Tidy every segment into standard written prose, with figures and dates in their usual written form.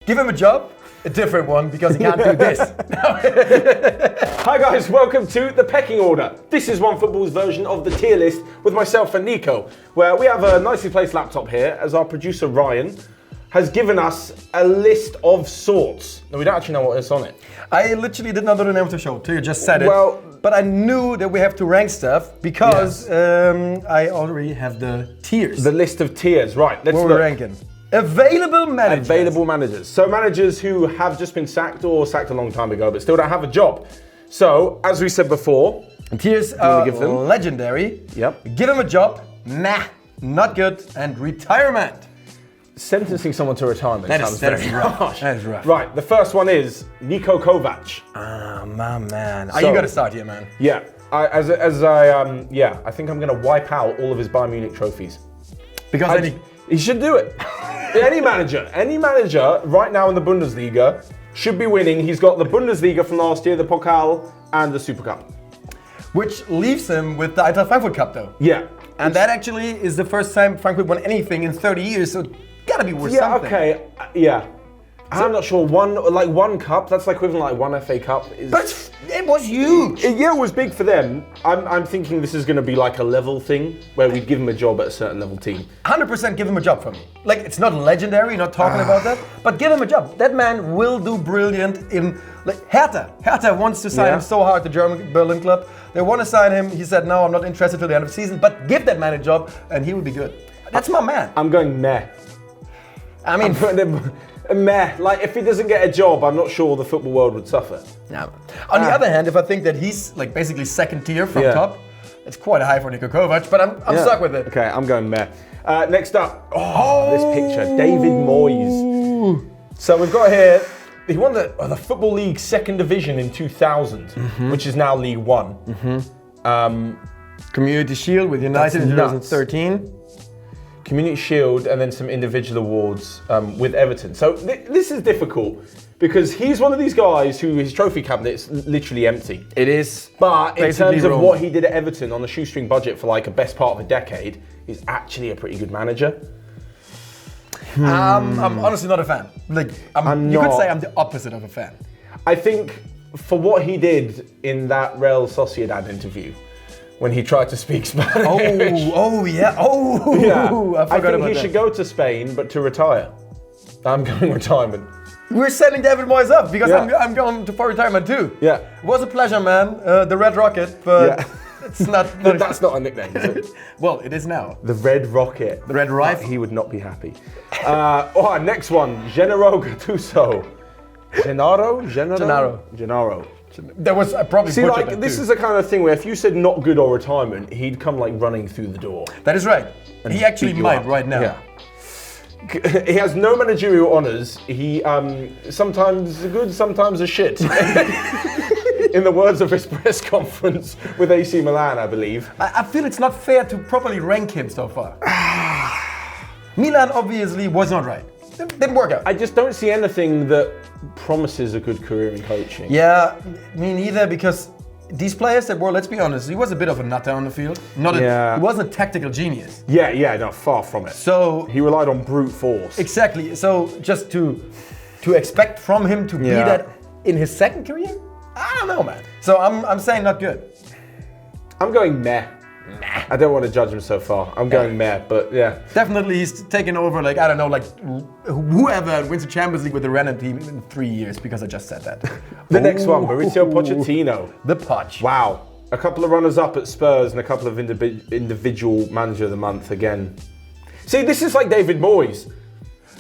Give him a job, a different one, because he can't do this. Hi guys, welcome to the Pecking Order. This is Onefootball's version of the tier list with myself and Nico, where we have a nicely placed laptop here as our producer Ryan has given us a list of sorts. Now we don't actually know what is on it. I literally did not know the name of the show till you just said it. Well, but I knew that we have to rank stuff because I already have the tiers. The list of tiers, right? Let's What look. we're ranking. Available managers. Available managers. So managers who have just been sacked or sacked a long time ago but still don't have a job. So, as we said before, tiers are legendary. Yep. Give him a job. Nah, not good. And retirement. Sentencing someone to retirement sounds very harsh. That is rough. Right, the first one is Niko Kovac. Ah, my man. So, you got to start here, man. Yeah, I think I'm going to wipe out all of his Bayern Munich trophies. Because he should do it. Any manager right now in the Bundesliga should be winning. He's got the Bundesliga from last year, the Pokal, and the Super Cup. Which leaves him with the Eintracht Frankfurt Cup, though. Yeah. And that actually is the first time Frankfurt won anything in 30 years, so gotta be worth something. Okay, yeah. I'm not sure, one cup, that's like equivalent like one FA Cup. But it was huge. It was big for them. I'm thinking this is going to be like a level thing, where we give him a job at a certain level team. 100% give him a job for me. Like, it's not legendary, not talking about that, but give him a job. That man will do brilliant in, like, Hertha. Hertha wants to sign him so hard, the German Berlin club. They want to sign him. He said, no, I'm not interested till the end of the season, but give that man a job and he will be good. That's my man. I'm going meh. I mean, meh. Like, if he doesn't get a job, I'm not sure the football world would suffer. No. On the other hand, if I think that he's like basically second tier from top, it's quite high for Niko Kovac, but I'm stuck with it. Okay, I'm going meh. Next up, this picture, David Moyes. So we've got here, he won the Football League second division in 2000, which is now League One. Community Shield with United in 2013. Community Shield and then some individual awards with Everton. So this is difficult because he's one of these guys who his trophy cabinet's literally empty. It is. But in terms of what he did at Everton on a shoestring budget for like a best part of a decade, he's actually a pretty good manager. I'm honestly not a fan. Like, you could say I'm the opposite of a fan. I think for what he did in that Real Sociedad interview, when he tried to speak Spanish. I think he should go to Spain, but to retire. I'm going retirement. We're sending David Moyes up because I'm going for retirement too. Yeah. It was a pleasure, man. The Red Rocket, but it's not. That's not a nickname, is it? Well, it is now. The Red Rocket. The Red Rifle. He would not be happy. Next one, Gennaro Gazza. Gennaro. That was probably this is the kind of thing where if you said not good or retirement, he'd come like running through the door. That is right. He actually might right now. Yeah. He has no managerial honours. He sometimes a good, sometimes a shit. In the words of his press conference with AC Milan, I believe. I feel it's not fair to properly rank him so far. Milan obviously was not right. Didn't work out. I just don't see anything that promises a good career in coaching. Yeah, me neither, because these players that were, let's be honest, he was a bit of a nutter on the field. He wasn't a tactical genius. No, far from it. So he relied on brute force. Exactly. So just to expect from him to be that in his second career? I don't know, man. So I'm saying not good. I'm going meh. I don't want to judge him so far. I'm going meh, but yeah. Definitely he's taken over, like, I don't know, like whoever wins the Champions League with the random team in 3 years, because I just said that. The next one, Mauricio Pochettino. The Poch. Wow. A couple of runners-up at Spurs and a couple of individual manager of the month again. See, this is like David Moyes,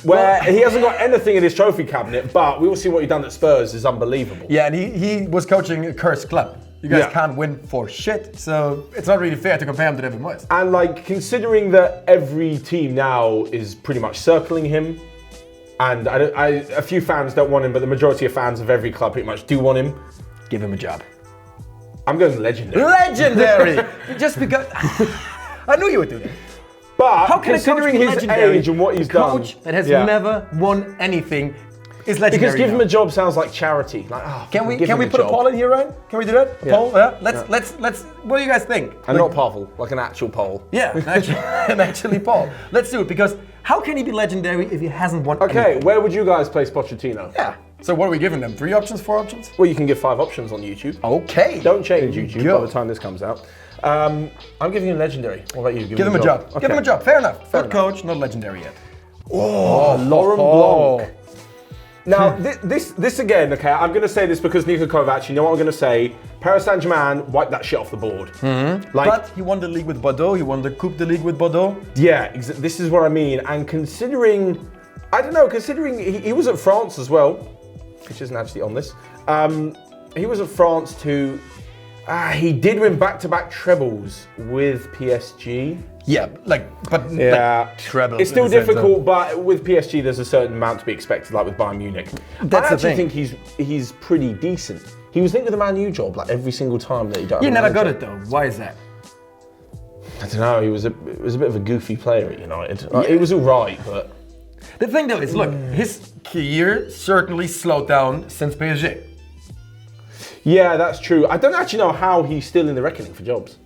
where he hasn't got anything in his trophy cabinet, but we all see what he's done at Spurs is unbelievable. Yeah, and he was coaching a cursed club. You guys can't win for shit, so it's not really fair to compare him to David Moyes. And like, considering that every team now is pretty much circling him, and a few fans don't want him, but the majority of fans of every club pretty much do want him. Give him a job. I'm going legendary. Legendary! Just because... I knew you would do that. But how can considering his age and what he's done... A coach that has never won anything is legendary. Because give him a job sounds like charity. Like, can we put a poll in here, Ryan? Can we do that? A poll? Yeah. Let's. What do you guys think? And not poll, like an actual poll. Yeah, an actual poll. Let's do it, because How can he be legendary if he hasn't won Okay, anything? where would you guys place Pochettino? Yeah. So what are we giving them? 3 options, 4 options? Well, you can give 5 options on YouTube. Okay. Don't change YouTube go. by the time this comes out. I'm giving him legendary. What about you? Give him a job. Okay. Give him a job. Fair enough. Fair Good enough. coach, not legendary yet. Laurent Blanc. Now, this again, okay, I'm going to say this because Niko Kovac, you know what I'm going to say? Paris Saint-Germain wiped that shit off the board. But he won the league with Bordeaux. He won the Coupe de League with Bordeaux. Yeah, this is what I mean. And considering, I don't know, considering he was at France as well, which isn't actually on this. He was at France too. He did win back-to-back trebles with PSG. Yeah, but Yeah, treble. it's still difficult, but with PSG, there's a certain amount to be expected, like with Bayern Munich. That's I the actually thing. think he's pretty decent. He was linked with the Man U job like every single time that he got. You never got it though. Why is that? I don't know. He was a bit of a goofy player at United. Like, it was all right, but The thing though is, look, his career certainly slowed down since PSG. yeah, that's true. I don't actually know how he's still in the reckoning for jobs.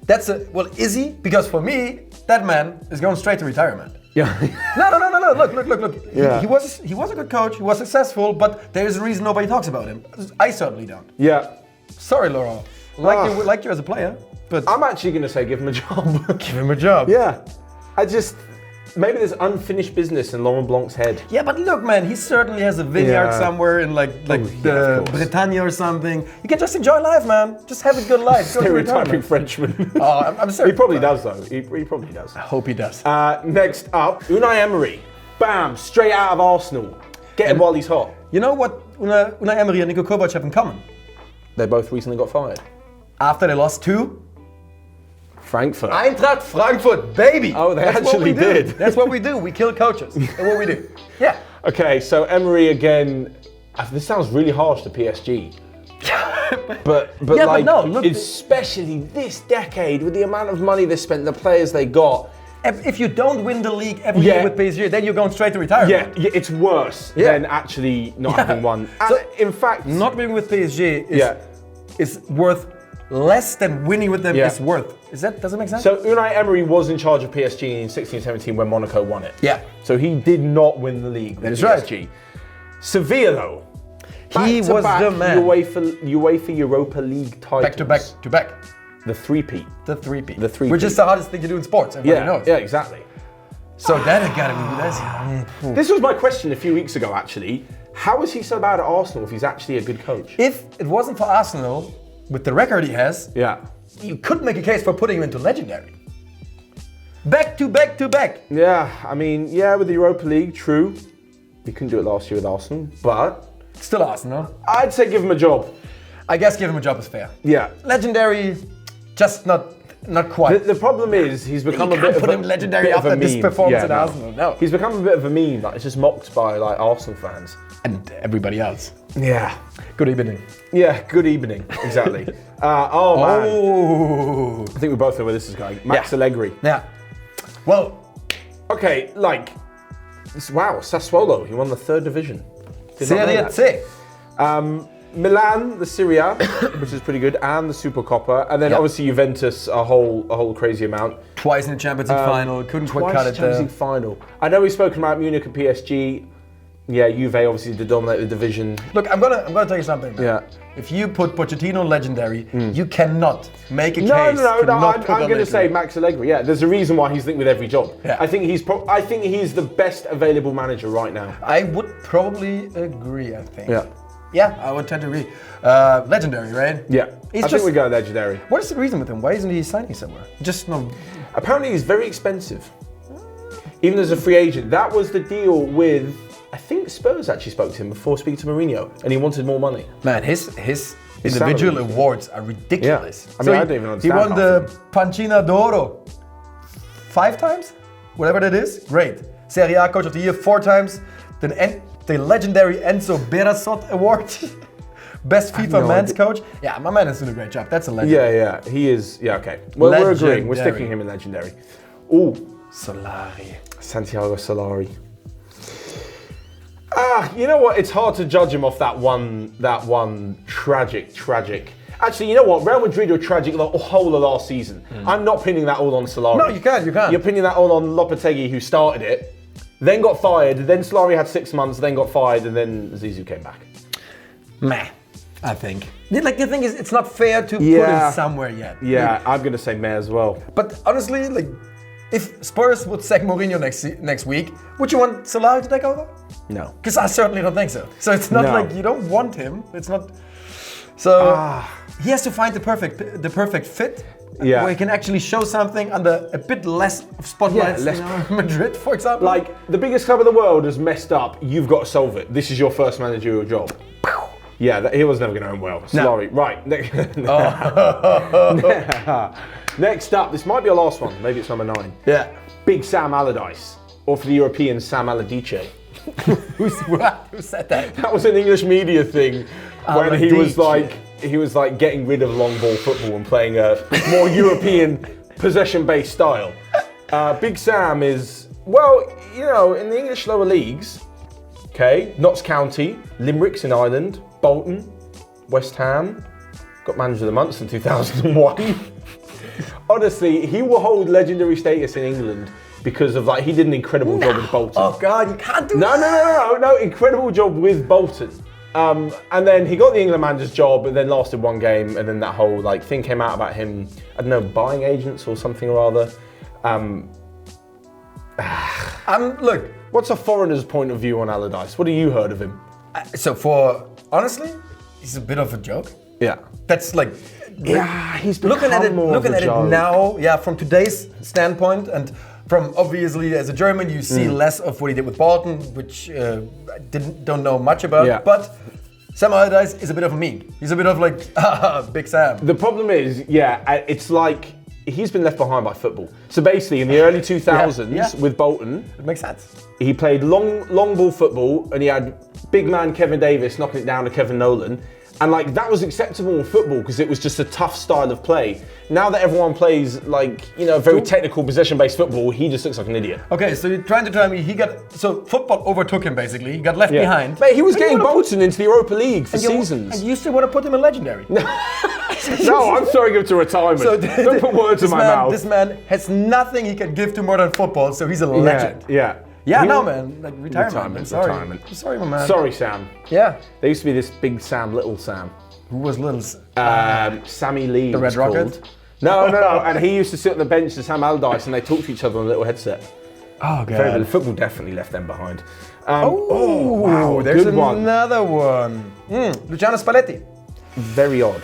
Is he? Because for me, that man is going straight to retirement. Yeah. No. Look. Yeah. He was a good coach. He was successful, but there's a reason nobody talks about him. I certainly don't. Yeah. Sorry, Laurent. Like you as a player, but I'm actually going to say give him a job. give him a job. Yeah. Maybe there's unfinished business in Laurent Blanc's head. Yeah, but look, man, he certainly has a vineyard Yeah. somewhere in of the course. Bretagne or something. You can just enjoy life, man. Just have a good life. Go to Stereotyping retirement. Frenchman. Oh, I'm sorry. He probably does though. He probably does. I hope he does. Next up, Unai Emery. Bam, straight out of Arsenal. Get him while he's hot. You know what Unai Emery and Niko Kovac have in common? They both recently got fired. After they lost to Frankfurt. Eintracht Frankfurt, baby. Oh, they That's what actually we do. did. That's what we do. We kill coaches. That's what we do. Yeah. Okay, so Emery again. This sounds really harsh to PSG. But Yeah, but no, look- especially this decade with the amount of money they spent, the players they got. If you don't win the league every year with PSG, then you're going straight to retirement. Yeah, it's worse than actually not having won. And So, in fact, Not winning with PSG Yeah. is worth less than winning with them Yeah. is worth. Does that make sense? so Unai Emery was in charge of PSG in 16-17 when Monaco won it. Yeah. So he did not win the league with is PSG. right. Sevilla though. He was Back-to-back the man. UEFA Europa League titles. Back to back. The three-peat. The three-peat. The three-peat. Which is the hardest thing to do in sports. Everybody knows. Yeah, exactly. So that has got to be that's This was my question a few weeks ago, actually. How is he so bad at Arsenal if he's actually a good coach? If it wasn't for Arsenal, with the record he has, Yeah. you could make a case for putting him into legendary. Back to back to back. Yeah, I mean, with the Europa League, true. He couldn't do it last year with Arsenal, but Still Arsenal. I'd say give him a job. I guess give him a job is fair. Yeah. Legendary, just not quite. The problem is he's become You a can't bit put of him a legendary bit of a after this meme. performance at Arsenal. No. He's become a bit of a meme. Like it's just mocked by like Arsenal fans. And everybody else. Yeah. Good evening. Yeah. Good evening. Exactly. Oh man. Oh. I think we both know where this is going. Max Allegri. Yeah. Well, Okay. Wow. Sassuolo. He won the 3rd division. Did not know Serie that. C. Milan, the Serie A, which is pretty good, and the Supercoppa, and then Yeah. obviously Juventus, a whole crazy amount. Twice in the Champions League final. Couldn't quite Twice cut it Champions there. League final. I know we've spoken about Munich and PSG. Yeah, Juve obviously did dominate the division. Look, I'm gonna tell you something, man. Yeah. If you put Pochettino legendary, you cannot make a case. No. to not I'm put going to Allegri. say Max Allegri. Yeah, there's a reason why he's linked with every job. Yeah. I think he's the best available manager right now. I would probably agree. I think. Yeah. Yeah, I would tend to agree. Legendary, right? Yeah. He's I just- think we go legendary. What is the reason with him? Why isn't he signing somewhere? Just no. Apparently, he's very expensive. Even as a free agent, that was the deal with. I think Spurs actually spoke to him before speaking to Mourinho, and he wanted more money. Man, his individual salary. awards are ridiculous. Yeah. I mean, I don't even understand He won half the of Pancina d'Oro 5 times, whatever that is. Great. Serie A Coach of the Year 4 times. The legendary Enzo Berasot Award. Best FIFA no men's idea. coach. Yeah, my man is doing a great job. That's a legend. Yeah, he is. Yeah, okay. Well, we're agreeing. We're Legendary. sticking him in legendary. Ooh, Solari. Santiago Solari. You know what? It's hard to judge him off that one tragic. Actually, you know what? Real Madrid were tragic the whole of last season. I'm not pinning that all on Solari. No, you can't. You're pinning that all on Lopetegui, who started it. then got fired, then Solari had 6 months, then got fired, and then Zizou came back. Meh, I think. Like the thing is, it's not fair to put him somewhere yet. Yeah, I'm going to say meh as well. But honestly, like, if Spurs would sack Mourinho next week, would you want Solari to take over? No. Because I certainly don't think so. So it's not like you don't want him. It's not. So he has to find the perfect fit. Where he can actually show something under a bit less spotlights. Madrid, for example. Like, the biggest club in the world has messed up. You've got to solve it. This is your first managerial job. Yeah, he was never going to end well. Solari. No. Right. Next up, this might be our last one. Maybe it's number 9. Yeah. Big Sam Allardyce. Or for the Europeans, Sam Allardyce. Who said that? That was an English media thing when he was like getting rid of long ball football and playing a more European possession-based style. Big Sam is, well, you know, in the English lower leagues, okay, Notts County, Limericks in Ireland, Bolton, West Ham, got manager of the month in 2001. Honestly, he will hold legendary status in England because of he did an incredible job with Bolton. Oh God, you can't do that. No, incredible job with Bolton. And then he got the England manager's job and then lasted 1 game and then that whole thing came out about him, I don't know, buying agents or something or other. Look, what's a foreigner's point of view on Allardyce? What have you heard of him? Honestly, he's a bit of a joke. Yeah. That's he's looking at it now, from today's standpoint, and from obviously as a German, you see less of what he did with Bolton, which don't know much about. Yeah. But Sam Allardyce is a bit of a meme. He's a bit of Big Sam. The problem is, it's like he's been left behind by football. So basically, in the early 2000s with Bolton, it makes sense. He played long ball football, and he had big man Kevin Davis knocking it down to Kevin Nolan. And that was acceptable in football because it was just a tough style of play. Now that everyone plays very technical possession-based football, he just looks like an idiot. Okay, so you're trying to tell me football overtook him basically. He got left behind. Mate, he was getting Bolton into the Europa League for seasons. And you still want to put him in legendary? No, I'm throwing him to retirement. So don't put words in my mouth. This man has nothing he can give to modern football, so he's a legend. Yeah, no, man. Retirement. I'm sorry. I'm sorry, my man. Sorry, Sam. Yeah. There used to be this Big Sam, Little Sam. Who was Little Sammy Lee. The Red Rocket? No. And he used to sit on the bench to Sam Allardyce and they talked to each other on a little headset. Oh, God. The football definitely left them behind. Wow. There's another one. Luciano Spalletti. Very odd.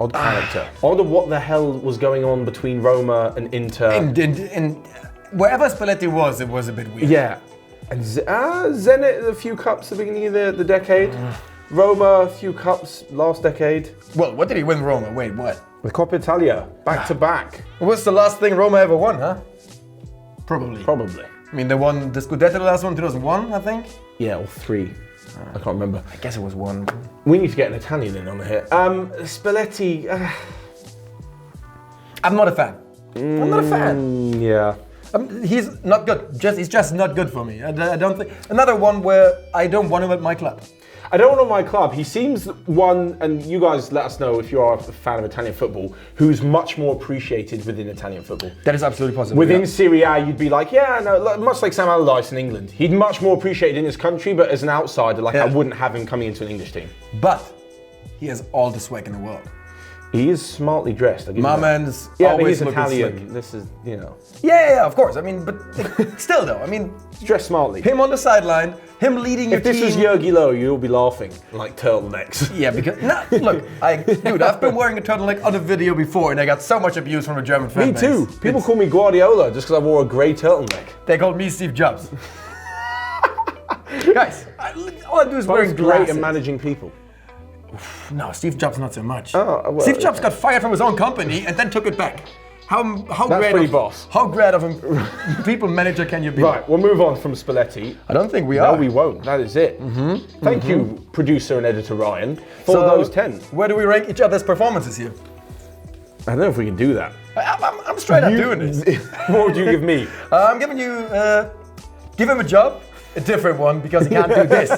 Odd character. Odd of what the hell was going on between Roma and Inter. And wherever Spalletti was, it was a bit weird. Yeah. And Zenit, a few cups at the beginning of the decade. Roma, a few cups last decade. Well, what did he win Roma? Wait, what? The Coppa Italia, back to back. What's the last thing Roma ever won, huh? Probably. I mean, they won the Scudetto, the last one, 2001, I think? Yeah, or 3. I can't remember. I guess it was 1. We need to get an Italian in on here. Spalletti. I'm not a fan. I'm not a fan. Yeah. He's not good. He's just not good for me. I don't think. Another one where I don't want him at my club. I don't want him at my club. He seems one, and you guys let us know if you are a fan of Italian football, who's much more appreciated within Italian football. That is absolutely possible. Within Serie A, you'd be like, much like Sam Allardyce in England. He'd much more appreciated in his country, but as an outsider, I wouldn't have him coming into an English team. But he has all the swag in the world. He is smartly dressed. My man's always always Italian. Slick. This is, Yeah, of course. I mean, but still though, he's dressed smartly. Him on the sideline, him leading your team. If this was Jurgi Low, you'll be laughing like turtlenecks. Yeah, because look, I've been wearing a turtleneck on a video before, and I got so much abuse from the German fan base. Me too. People call me Guardiola just because I wore a grey turtleneck. They called me Steve Jobs. Guys, all I do is wearing glasses. Great at managing people. No, Steve Jobs not so much. Steve Jobs got fired from his own company and then took it back. How That's great pretty boss. How great of a people manager can you be? Right, we'll move on from Spalletti. I don't think we are. No, we won't. That is it. Thank you, producer and editor Ryan, for those 10. Where do we rank each other's performances here? I don't know if we can do that. I'm straight up doing this. What would you give me? I'm giving you, give him a job. A different one because he can't do this.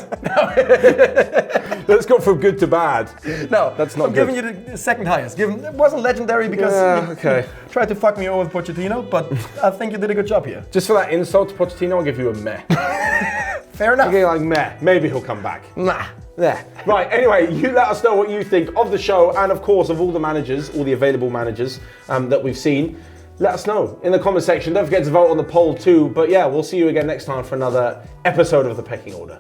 Let's go from good to bad. No, That's not I'm good. giving you the second highest. It wasn't legendary because you tried to fuck me over with Pochettino, but I think you did a good job here. Just for that insult to Pochettino, I'll give you a meh. Fair enough. Okay, like meh. Maybe he'll come back. Nah. Yeah. Right, anyway, you let us know what you think of the show and, of course, of all the managers, all the available managers that we've seen. Let us know in the comment section. Don't forget to vote on the poll too. But yeah, we'll see you again next time for another episode of The Pecking Order.